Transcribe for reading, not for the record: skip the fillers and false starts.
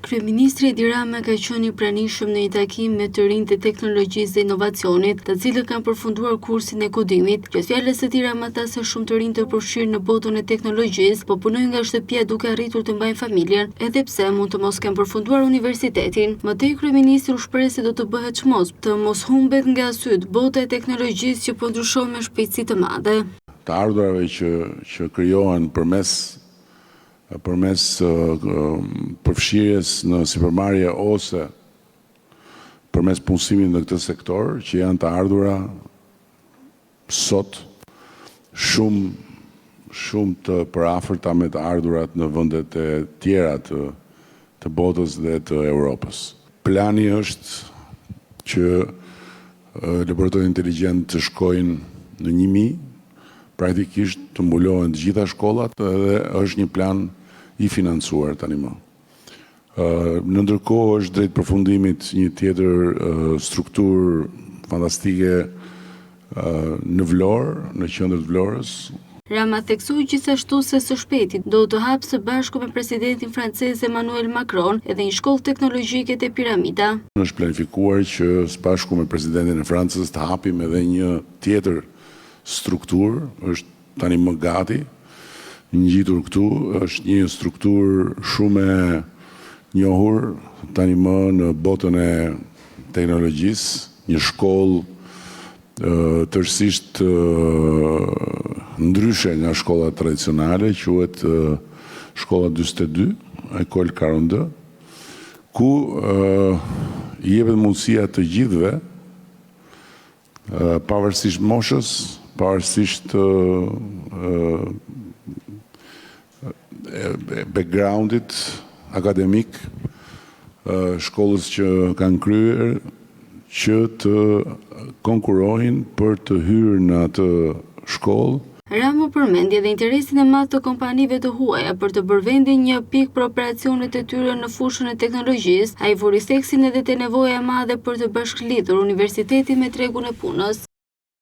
Kryeministri Edi Rama ka qenë i pranishëm në një takim me të rinjtë e teknologjisë dhe inovacionit, të cilët kanë përfunduar kursin e kodimit. Gjatë fjalës së tij Rama tha se shumë të rinj të përfshirë në botën e teknologjisë, po punojnë nga shtëpia duke arritur të mbajnë familjen, edhe pse mund të mos kenë përfunduar universitetin. Mëtej kryeministri u shpreh se do të bëhet çmos të mos humbet nga syt bota e teknologjisë që po ndryshon me shpejtësi të madhe. Të ardhurave që krijohen përmes përfshirjes në sipërmarrje ose përmes punësimit në këtë sektor, që janë të ardhura sot shumë të përafërta me të ardhurat në vendet e tjera të botës dhe të Europës. Plani është që laboratorët inteligjent të shkojnë në 1000, praktikisht të mbulohen të gjitha shkollat, dhe është një plan i financuar tani më. Në ndërkohë është drejt përfundimit një tjetër strukturë fantastike në Vlorë, në qendër të Vlorës. Rama theksoi gjithashtu se së shpejti do të hapë së bashku me presidentin francez Emmanuel Macron edhe një shkollë teknologjike te Piramida. Është planifikuar që së bashku me presidentin e Francës të hapim edhe një tjetër strukturë, është tani më gati, ngjitur këtu, është një strukturë shumë e njohur tani më në botën e teknologjisë, një shkollë tërësisht ndryshe nga shkollat tradicionale, quhet shkolla 42, École 42, ku i jepet mundësia të gjithëve, pavarësisht moshës, pavarësisht backgroundit akademik, shkollës që kanë kryer, që të konkurrojnë për të hyrë në atë shkollë. Rama përmendi edhe interesin e madh të kompanive të huaja për të bërë vendin një pikë për operacionet e tyre në fushën e teknologjisë. Ai vuri theksin edhe te nevoja e madhe për të bashkëlidhur universitetin me tregun e punës.